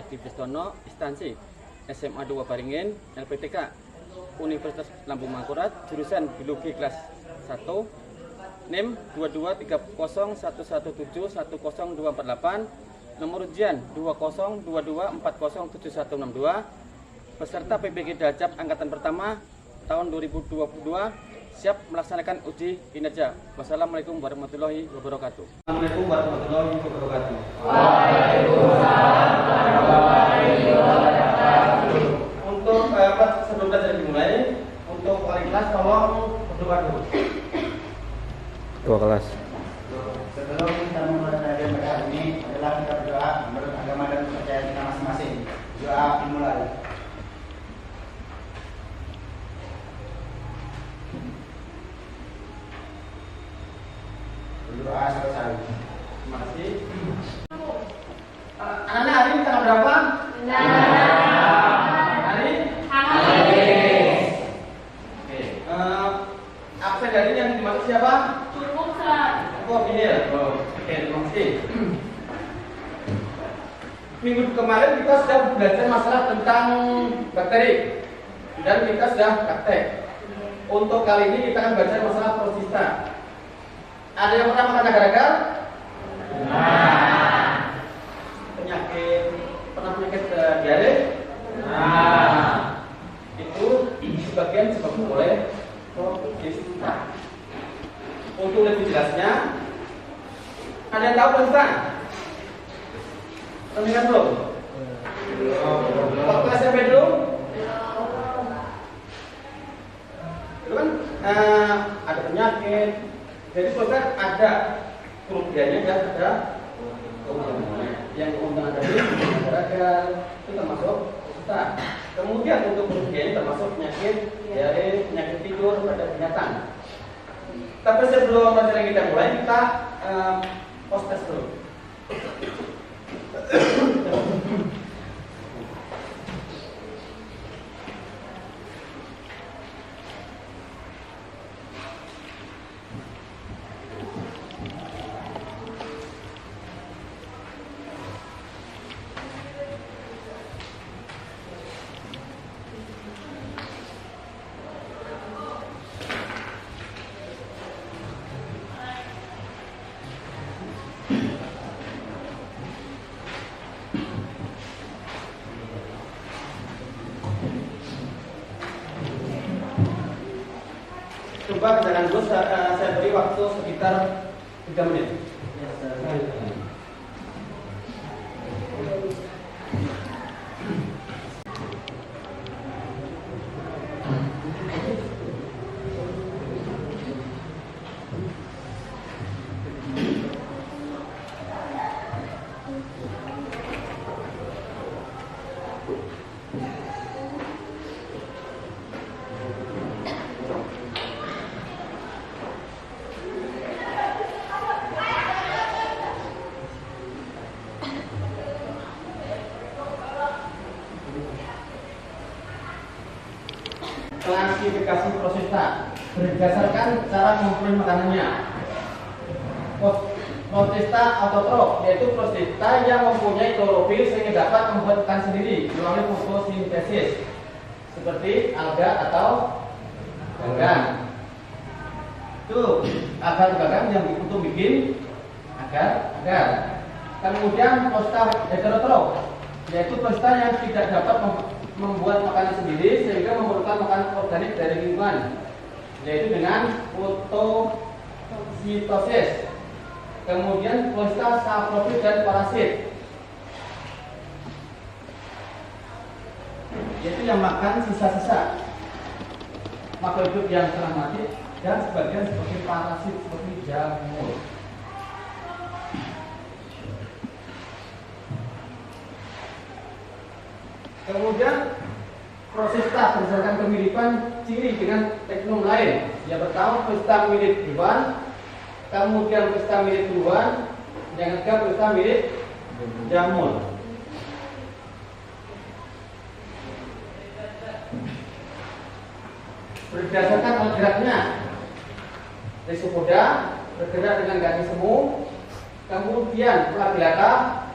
Bibistono, instansi SMA 2 Baringin, LPTK Universitas Lambung Mangkurat, jurusan Biologi kelas 1, NIM 223011710248, nomor ujian 2022407162, peserta PPG Dalcap angkatan pertama tahun 2022 siap melaksanakan uji kinerja. Wassalamualaikum warahmatullahi wabarakatuh. Assalamualaikum warahmatullahi wabarakatuh. Waalaikumsalam warahmatullahi wabarakatuh. Untuk sebelum belajar dimulai, untuk wali kelas tolong berdoa dulu. Ketua kelas. Sebelum kita memulai pelajaran ini adalah kita berdoa menurut agama dan kepercayaan kita masing-masing. Doa dimulai. Doa selesai. Terima kasih. Anak-anak hari ini tanggal berapa? Hari? Oke. Absen dari yang dimaksud siapa? Cukup, Ustaz. Oh, ini ya. Oh, oke, terima kasih. Minggu kemarin kita sudah belajar masalah tentang bakteri dan kita sudah praktek. Untuk kali ini kita akan belajar masalah protista. Ada yang pernah makan agar-agar? Pernah penyakit diare? Itu sebagian disebabkan oleh protista. Untuk lebih jelasnya, ada yang tahu tentang? Ingat belum? Waktu SMP dulu? Itu kan ada penyakit. Jadi sebenarnya ada kerugiannya dan ada keuntungannya. Yang keuntungan tadi agar itu termasuk protista. Kemudian untuk kerugiannya termasuk penyakit diare, penyakit tidur pada binatang. Tapi sebelum pelajaran kita mulai, kita post test dulu. Coba kerjakan dulu, saya beri waktu sekitar 3 menit. Klasifikasi protista berdasarkan cara mengumpulkan makanannya. Protista autotrof yaitu protista yang mempunyai klorofil sehingga dapat membuat makan sendiri melalui fotosintesis seperti alga atau gagang. Itu agar-agar yang untuk bikin agar. Kemudian protista heterotrof yaitu protista yang tidak dapat membuat makanan sendiri sehingga memerlukan makanan organik dari lingkungan, yaitu dengan fotositosis. Kemudian protista saprofit dan parasit, yaitu yang makan sisa-sisa makhluk hidup yang telah mati dan sebagian seperti parasit seperti jamur. Kemudian protista berdasarkan kemiripan ciri dengan teknum lain. Yang pertama protista mirip hewan, kemudian protista mirip hewan, yang ketiga protista mirip jamur. Berdasarkan alat geraknya, Rhizopoda bergerak dengan kaki semu, kemudian ular gelata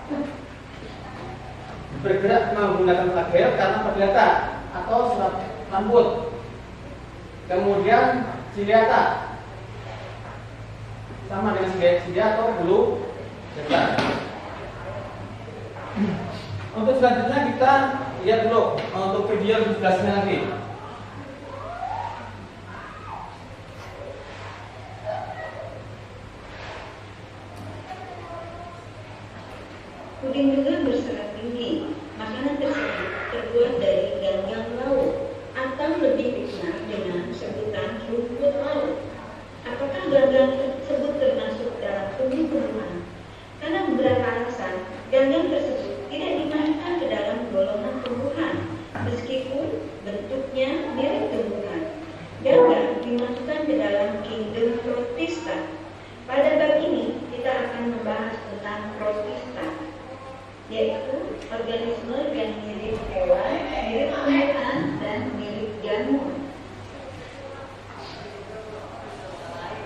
bergerak menggunakan flagel karena perdata atau serab rambut. Kemudian ciliata sama dengan silia atau bulu getar. Untuk selanjutnya kita lihat dulu untuk video lebih jelasnya lagi. Puding juga berserat tinggi. Makanan tersebut terbuat dari ganggang laut atau lebih dikenal dengan sebutan rumput laut. Apakah ganggang tersebut termasuk dalam tumbuh-tumbuhan? Karena beberapa alasan, ganggang tersebut tidak dimasukkan ke dalam golongan tumbuhan, meskipun bentuknya mirip tumbuhan. Ganggang dimasukkan ke dalam kingdom Protista. Pada bab ini kita akan membahas tentang Protista, yaitu organisme yang mirip hewan, mirip tumbuhan, dan mirip jamur.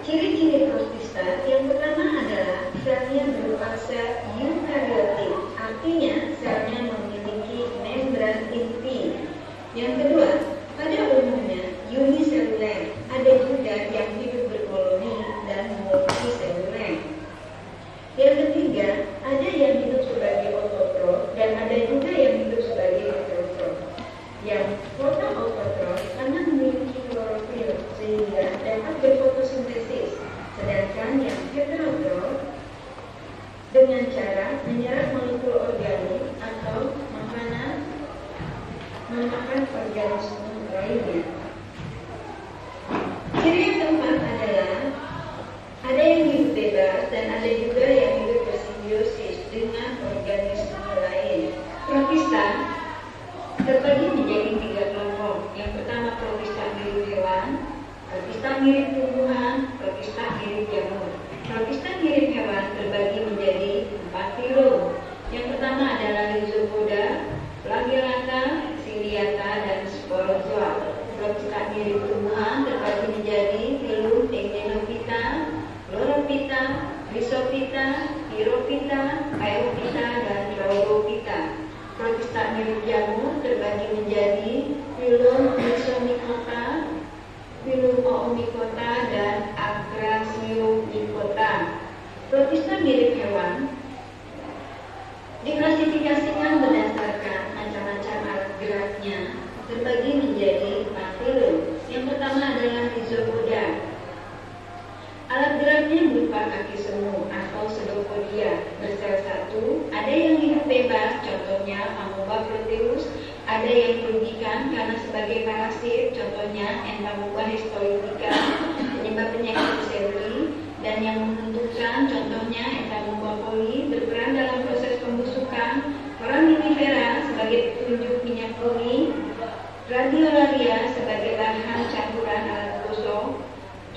Ciri-ciri Protista yang pertama adalah selnya berupa sel eukariotik, artinya selnya memiliki membran inti. Yang kedua, pada umumnya uniseluler, ada juga yang hidup berkoloni dan multiseluler. Yang ketiga, ada yang hidup sebagai autotrof dan ada juga yang hidup sebagai heterotrof. Yang fotoautotrof karena memiliki klorofil sehingga dapat berfotosintesis, sedangkan yang heterotrof dengan cara menyerap molekul organik atau memakan organisme lainnya. Ciri yang keempat adalah ada yang hidup bebas dan ada juga yang hidup bersimbiosis dengan organisme lain. Protista terbagi menjadi 3 kelompok. Yang pertama Protista mirip hewan, Protista mirip tumbuhan, Protista mirip jamur. Protista mirip hewan terbagi menjadi 4 filum. Yang pertama adalah Rhizopoda, Flagellata, Ciliata, dan Sporozoa. Protista mirip tumbuhan terbagi menjadi filum Technelophyta, Chlorophyta, Rhizophyta, Pyrophyta, Aerophyta, dan Chlorophyta. Protista mirip jamur terbagi menjadi filum Rhizomycota, filum Oomycota, dan Acrasiomycota. Protista mirip hewan diklasifikasikan berdasarkan macam-macam alat geraknya, terbagi menjadi 4 filum. Yang pertama adalah Rhizopoda. Alat geraknya berupa kaki semu atau pseudopodia bersel satu. Ada yang hidup bebas, contohnya Amoeba proteus. Ada yang dirugikan karena sebagai parasit, contohnya Entamoeba histolytica, penyebab penyakit seluli. Dan yang menentukan, contohnya Entamoeba coli, berperan dalam proses pembusukan. Foraminifera sebagai petunjuk minyak bumi. Radiolaria sebagai bahan campuran alat gosok.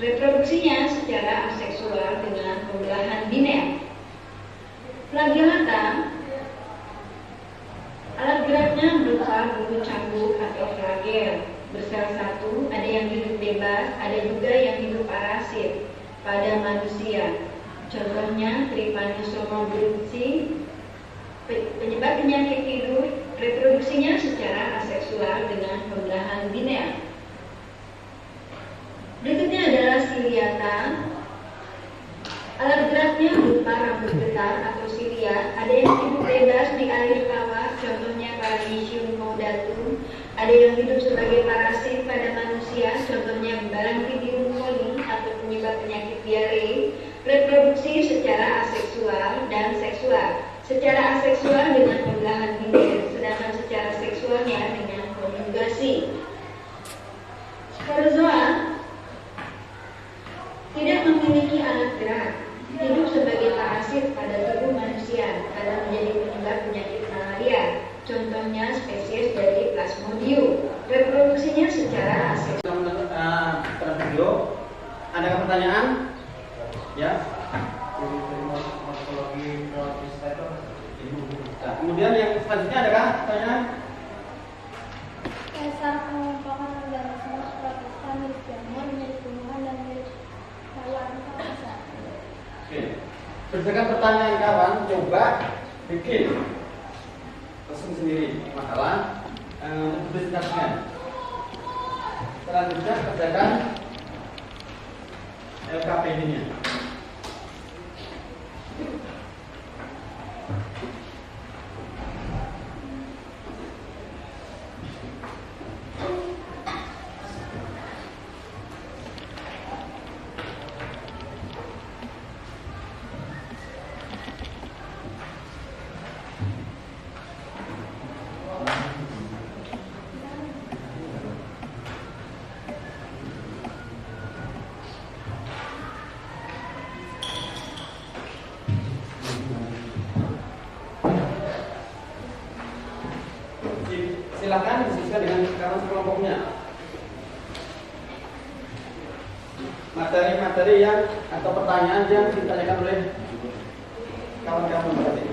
Reproduksinya secara aseksual dengan pembelahan biner. Flagellata, alat geraknya berupa bulu cambuk atau flagel bersel satu. Ada yang hidup bebas, ada juga yang hidup parasit pada manusia. Contohnya Trypanosoma brucei. Penyebab penyakit tidur, reproduksinya secara aseksual dengan pembelahan biner. Berikutnya adalah Ciliata. Alat geraknya berupa rambut getar atau silia. Ada yang hidup bebas di air tawar, contohnya Paramecium caudatum. Ada yang hidup sebagai parasit pada manusia, contohnya Balantidium coli atau penyebab penyakit diare. Reproduksi secara aseksual dan seksual. Secara aseksual dengan pembelahan biner, sedangkan secara seksualnya dengan konjugasi. Sporozoa tidak memiliki alat gerak, hidup sebagai parasit pada tubuh manusia, karena menjadi penyebab penyakit malaria. Contohnya spesies dari Plasmodium. Reproduksinya secara aseksual. Video, ada pertanyaan? Ya. Morfologi Protista itu Nah, kemudian yang selanjutnya adakah pertanyaan? Dasar pengelompokan organisme Protista mirip jamur, mirip tumbuhan, dan mirip hewan atau bisa. Oke. Berdasarkan pertanyaan kawan, coba bikin sendiri masalah berdiskusikan. Selanjutnya kerjakan LKPD-nya. Silakan disesuaikan dengan kawan kelompoknya. Materi-materi yang atau pertanyaan yang ditanyakan oleh kawan-kawan berarti.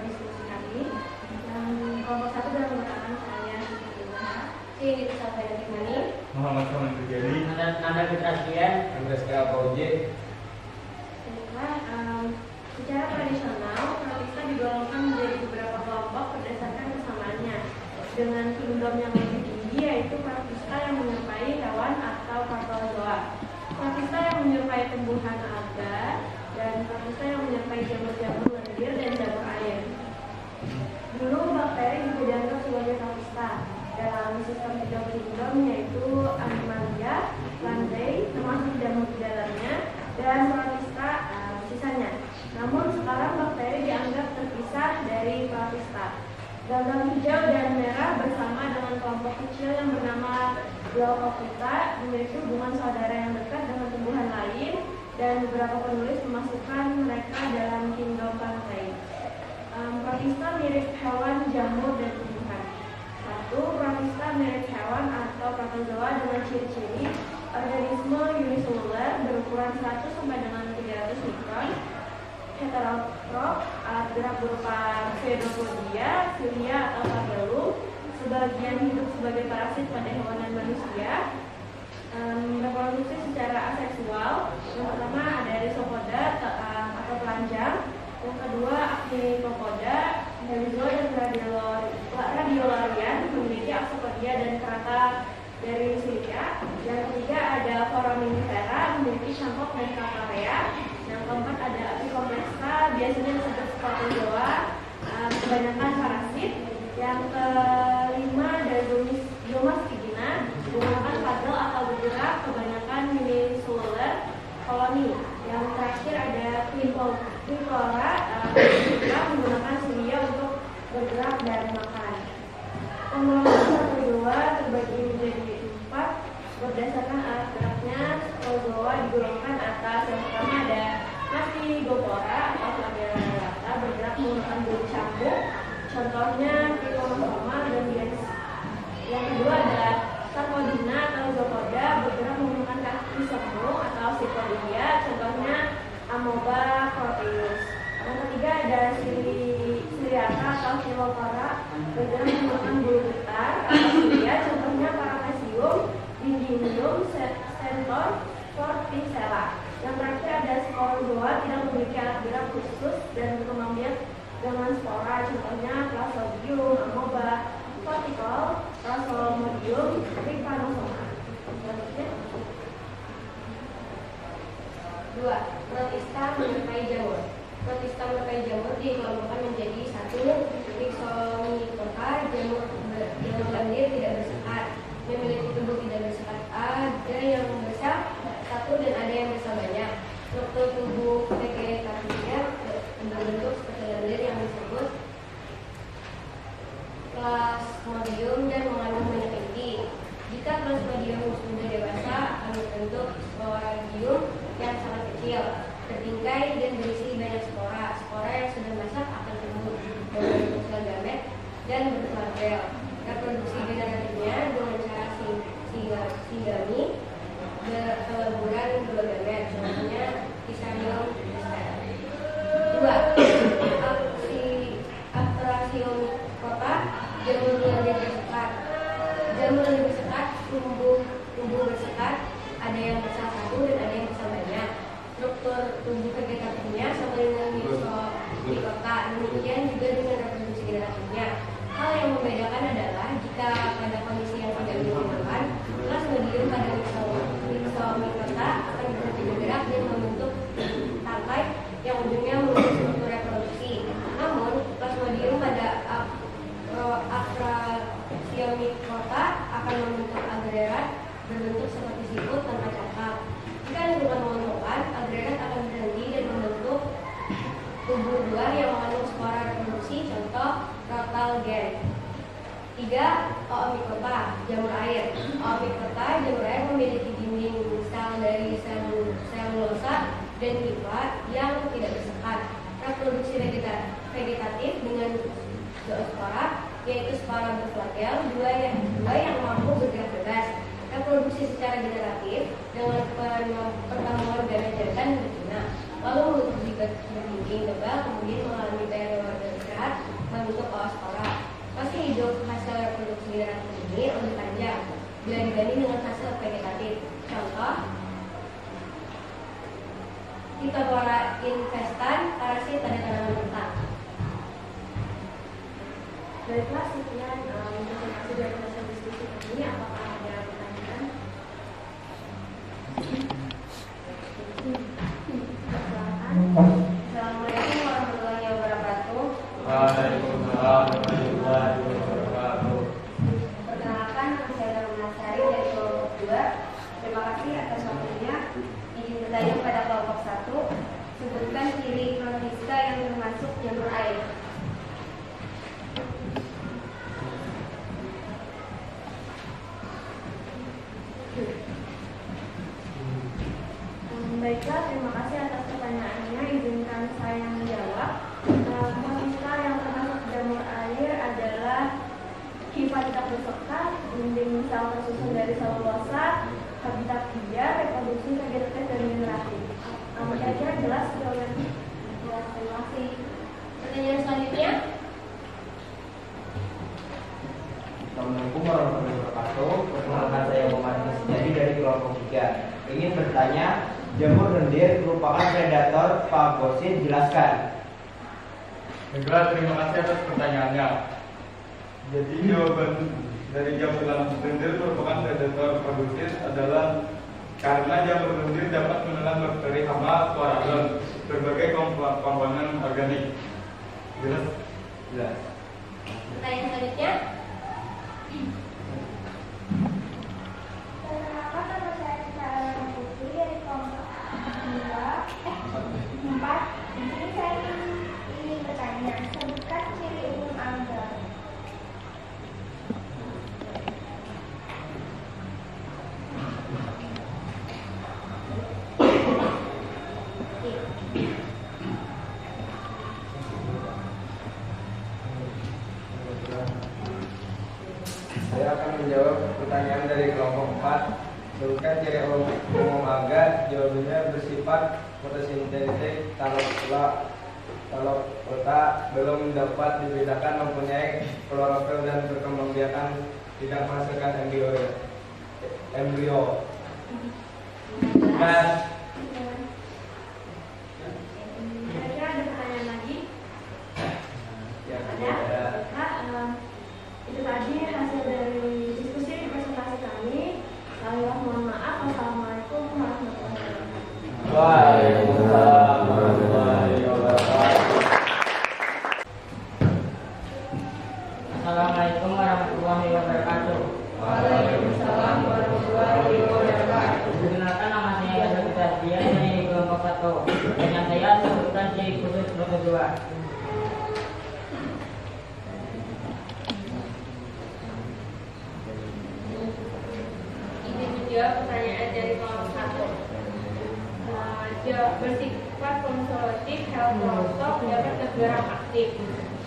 diskusi kami. Yang kelompok 1 dalam mengatakan saya ini disampaikan dari Mani. Muhammad Kamal Terjadi. Nanda Fitra Sekian. Andres Kauji. Secara tradisional, protista digolongkan menjadi beberapa kelompok berdasarkan kesamaannya. Dengan kingdom yang lebih tinggi yaitu protista yang menyerupai hewan atau protozoa, protista yang menyerupai tumbuhan alga, dan protista yang menyerupai jamur-jamur lendir dan jamur air. Dulu bakteri juga dianggap sebagai protista dalam sistem tiga kingdom yaitu Animalia, Plantae, termasuk jamur di dalamnya, dan protista sisanya. Namun sekarang bakteri dianggap terpisah dari protista. Ganggang hijau dan merah bersama dengan kelompok kecil yang bernama Glaucophyta memiliki hubungan saudara yang dekat dengan tumbuhan lain, dan beberapa penulis memasukkan mereka dalam kingdom Plantae. Protista mirip hewan, jamur, dan tumbuhan. 1. Protista mirip hewan atau protozoa dengan ciri-ciri organisme uniseluler berukuran 100 sampai dengan 300 mikron, heterotrof, alat gerak berupa Pseudopodia, Cilia atau Flagellum, sebagian hidup sebagai parasit pada hewan dan manusia, reproduksi secara aseksual. Yang pertama ada Rhizopoda atau telanjang, yang kedua Actinicopoda, Helizo dan Radiolarian memiliki aksopodia dan kerata dari Cilia. Yang ketiga ada Foraminifera memiliki cangkok dan kalkarea. Yang keempat ada Apicomplexa, biasanya disebut protozoa, kebanyakan parasit. Yang kelima ada Zomas Figina, menggunakan paddle atau bergerak, kebanyakan unicellular koloni. Yang terakhir ada Quimplora, menggunakan silia untuk bergerak dan makan. Pembangunan protozoa terbagi menjadi 4 berdasarkan alat geraknya. Protozoa digolongkan atas. Yang pertama ada Mastigopora atau Flagellata, bergerak menggunakan bulu cambuk, contohnya Trichomonas dan Bias. Yang kedua ada Sarcodina atau Zopoda, bergerak menggunakan kaki semu atau Cypodidia, contohnya Amoeba proteus. Yang ketiga ada Ciliata atau Chiropora, bergerak menggunakan bulu getar atau cilia, contohnya Paramecium, Dindinium, Stentor, Forticella. Yang terakhir ada Sporozoa, tidak memiliki alat gerak khusus dan berkembang biak dengan spora, contohnya Plasmodium, Amoeba, Cortical, Plasmodium, Trypanosoma. Selanjutnya 2. Protista menyerupai jamur. Protista menyerupai jamur dikelompokkan menjadi 1. Rhizomycota, jamur lendir tidak bersekat, memiliki tubuh tidak bersekat. Ada yang besar 1 dan ada yang besar banyak. Struktur tubuh vegetatifnya berbentuk seperti lendir yang disebut Plasmodium dan mengandung banyak inti. Jika Plasmodium sudah dewasa akan berbentuk Sporidium yang sangat kecil, tertingkai dan berisi banyak spora. Spora yang sudah masak akan tumbuh berbentuk sel gamet dan berflagel. Reproduksi generatifnya dengan cara singgami berpeleburan dua gamet, contohnya Fusarium Esther. 2. Acrasiomycota, jamur lendir bersekat. Jamur lendir bersekat tumbuh bersekat, ada yang besar 1 dan ada yang besar banyak. Struktur tubuh vegetatifnya sama dengan Rhizomycota, demikian juga dengan reproduksi generatifnya. Hal yang membedakan adalah jika pada kondisi yang tidak dimungkinkan, Plasmodium pada Rhizomycota akan berhenti bergerak dan membentuk tangkai yang ujungnya mengurus struktur reproduksi. Namun, Plasmodium pada Acrasiomycota akan membentuk agregat berbentuk seperti siput tanpa cakap. Jika lingkungan menguntungkan, agregat akan berhenti dan membentuk tubuh luar yang mengandung spora reproduksi, contoh Crotal gen. 3. Oomycota, jamur air. Oomycota, jamur air memiliki dinding sel dari selulosa dan limfa yang tidak bersekat. Reproduksi vegetatif dengan zoospora, yaitu spora berflagel, dua yang mampu bergerak bebas. Reproduksi secara generatif dengan pertemuan gamet jantan dan betina, lalu bertinggi tebal, kemudian mengalami periode bergerak daerah ini lebih panjang bila dibanding dengan fase vegetatif. Contoh, Phytopthora infestan, parasit pada tanaman mentah. Baiklah, sekian informasi dari hasil diskusi ini. Apakah ada pertanyaan? Silakan. Assalamualaikum warahmatullahi wabarakatuh. Waalaikumsalam warahmatullahi wabarakatuh. Perkenalkan, nama saya Rama Sari dari kelompok 2. Terima kasih atas waktunya. Izin bertanya pada kelompok 1. Sebutkan ciri protista yang termasuk jamur air. Baiklah, terima kasih atas pertanyaannya. Izinkan saya menjawab. Protista yang termasuk jamur air adalah Hifatia pusaka, dinding sel tersusun dari selulosa, habitat dia, reproduksi vegetatif dan migrasi. Kira-kira jelas jawabannya? Jelas, terima kasih. Pertanyaan selanjutnya. Assalamualaikum warahmatullahi wabarakatuh. Perkenalkan, saya Muhammad Musjadi dari kelompok 3. Ingin bertanya, jamur lendir merupakan predator fagosit, jelaskan. Baiklah, terima kasih atas pertanyaannya. Jadi jawaban dari jamur lendir merupakan predator fagosit adalah karena jamur lendir dapat menelan bakteri hama koaron berbagai komponen organik. Jelas? Jelas. Pertanyaan selanjutnya. Perkenalkan, nama saya Sarah Putri dari kelompok 4. Di sini saya ingin bertanya, sebutkan ciri umum alga. Saya akan menjawab pertanyaan dari kelompok 4. Sebutkan ciri umum alga. Jawabannya bersifat fotosintetik. Kalau otak belum dapat dibedakan, mempunyai klorofil dan perkembangbiakan, tidak menghasilkan embrio. Dan Kira-kira ada pertanyaan lagi? yang Ada? Itu tadi hasil dari diskusi presentasi kami. Saya mohon maaf. Wassalamualaikum warahmatullahi wabarakatuh. Waalaikumsalam warahmatullahi wabarakatuh. Assalamualaikum warahmatullahi wabarakatuh. Waalaikumsalam warahmatullahi wabarakatuh. Perkenalkan, nama saya Yazid Tasbih dari kelompok 1. Pertanyaan saya, sebutkan ciri khusus protozua. Ini menjawab pertanyaan dari kelompok 1. Bersifat konsolatif, helprosok, dapat bergerak aktif.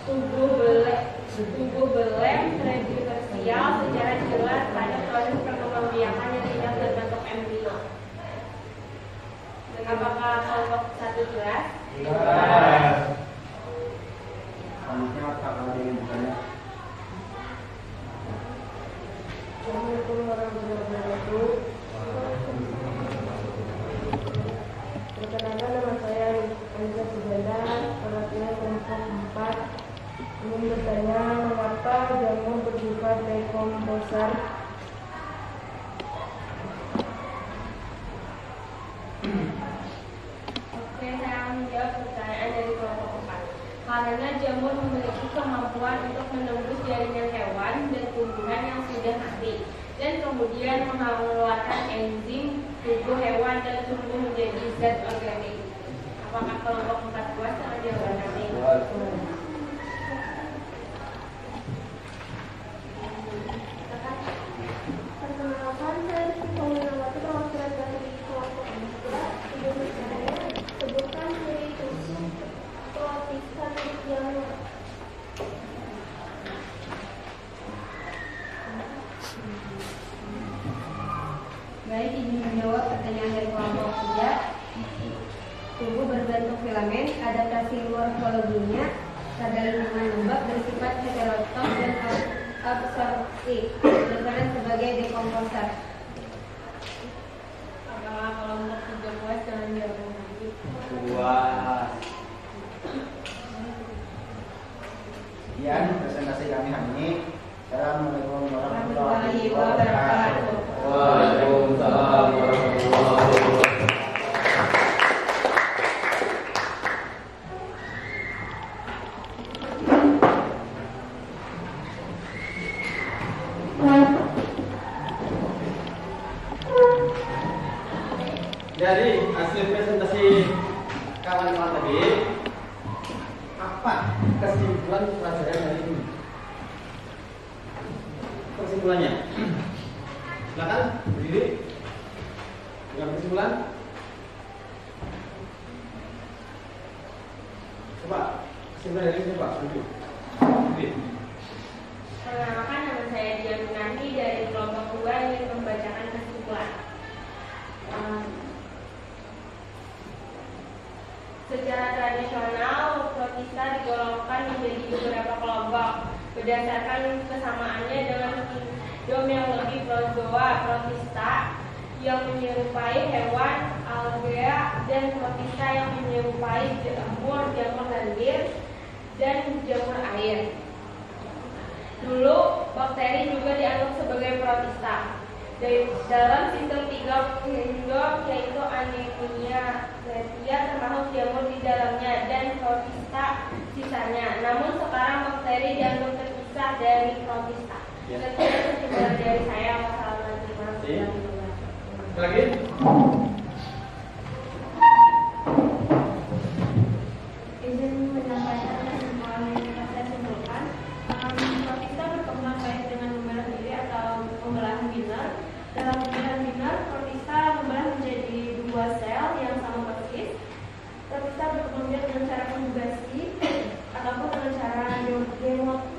Tubuh belem teresial secara jelas pada proses perkembangbiakan yang tidak berbentuk embrio. Apakah kelompok 1 jelas? Selanjutnya apakah ada yang bertanya? Assalamualaikum warahmatullahi wabarakatuh. Perkenalkan, nama saya Anissa Sujana, perwakilan kelompok 4. Ingin bertanya, mengapa jamur bersifat dekomposer? Oke, saya menjawab pertanyaan dari kelompok 4. Karena jamur memiliki kemampuan untuk menembus jaringan hewan dan tumbuhan yang sudah mati, dan kemudian mengeluarkan enzim tubuh hewan dan tumbuh menjadi zat organik. Apakah kelompok 4 puas sama jawaban kami? Perkenalkan, saya Rizky Paulawati, perwakilan dari kelompok 2. Ingin bertanya, sebutkan ciri khusus protista milik jamur. Baik, izin menjawab pertanyaan dari kelompok 3. Tubuh berbentuk filamen, adaptasi morfologinya pada lingkungan lembab bersifat heterotrof dan absorpsi berperan sebagai dekomposer. Apakah kelompok 3 puas dengan jawaban tadi? Puas. Sekian presentasi kami hari ini. Assalamualaikum warahmatullahi Warahmatullahi wabarakatuh. Waalaikumsalam warahmatullahi wabarakatuh. Dari hasil presentasi kawan-kawan tadi, apa kesimpulan pelajaran hari ini? Kesimpulannya, silakan berdiri. Dengan kesimpulan, coba kesimpulan dari sini Pak. Berdiri. Perkenalkan, nama saya Dian Gunardi dari kelompok 2 yang membacakan kesimpulan. Secara tradisional, protista digolongkan menjadi beberapa kelompok berdasarkan kesamaannya dengan kingdom yang lebih prozoa, protista yang menyerupai hewan, algea, dan protista yang menyerupai jamur lendir, dan jamur air. Dulu, bakteri juga dianggap sebagai protista. Dalam sistem 3 kingdom, yaitu anemia, termasuk jamur di dalamnya, dan protista sisanya. Namun sekarang bakteri dianggap terpisah dari protista. Sekian kesimpulan dari saya. Wassalamualaikum warahmatullahi wabarakatuh. Lagi? Izin menyampaikan kesimpulan yang saya simpulkan. Protista berkembang baik dengan membelah diri atau pembelahan biner. Dalam pembelahan biner, protista membelah menjadi 2 sel yang sama persis. Protista berkembang dengan cara konjugasi ataupun dengan cara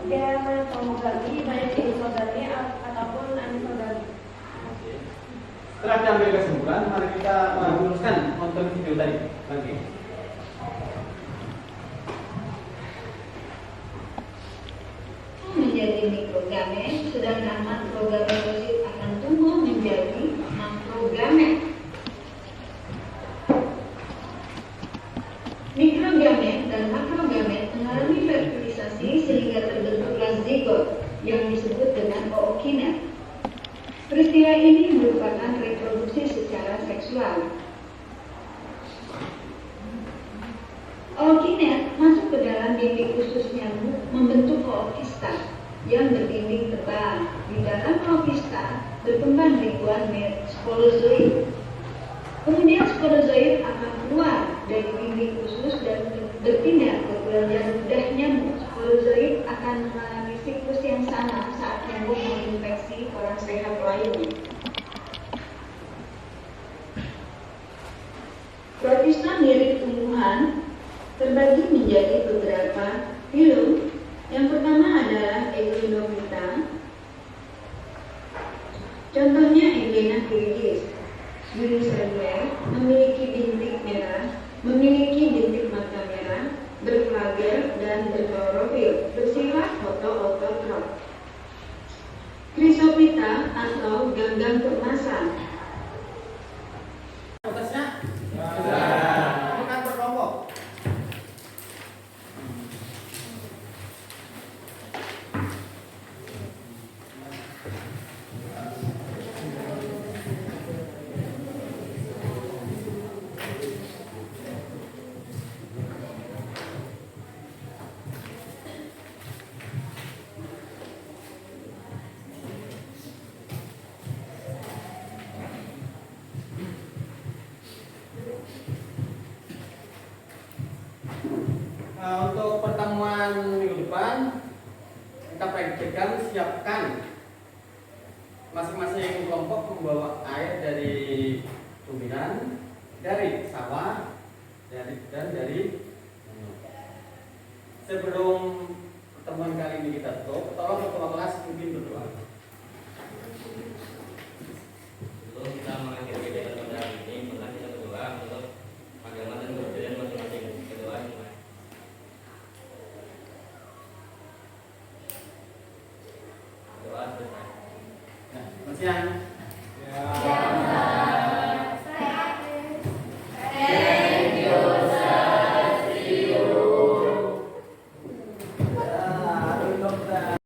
gametogami, baik isogami ataupun anisogami. Setelah diambil kesimpulan, mari kita meluruskan nonton video tadi. Lagi. Menjadi mikrogamet, sedangkan makrogametosit akan tumbuh menjadi makrogamet. Mikrogamet dan makrogamet mengalami fertilisasi sehingga terbentuklah zigot yang disebut dengan ookinet. Peristiwa ini merupakan reproduksi secara seksual. Ookinet masuk ke dalam dinding usus nyamuk membentuk ookista yang berdinding tebal. Di dalam ookista berkembang ribuan sporozoid. Kemudian sporozoid akan keluar dari dinding usus dan berpindah ke kelenjar ludah nyamuk. Sporozoid akan mengalami siklus yang sama saat nyamuk menginfeksi orang sehat lainnya. Protista mirip tumbuhan terbagi menjadi beberapa filum. Yang pertama adalah Euglenomita. Contohnya Eugena viridis. Uniseluler, memiliki bintik merah, memiliki bintik mata merah, berflager dan berklorofil, bersifat fotoautotrof. Chrysophyta atau ganggang keemasan. Atasnya? Bukan berkelompok. Untuk pertemuan minggu depan kita praktikkan, siapkan masing-masing kelompok membawa air dari tubiran, dari sawah, dan dari sebelum pertemuan kali ini kita tutup, tolong ketua kelas mungkin berdoa. Sebelum kita mengakhiri kegiatan pada hari ini, maka kita berdoa untuk agama dan kebudayaan masing-masing. Berdoa dimulai. Demikian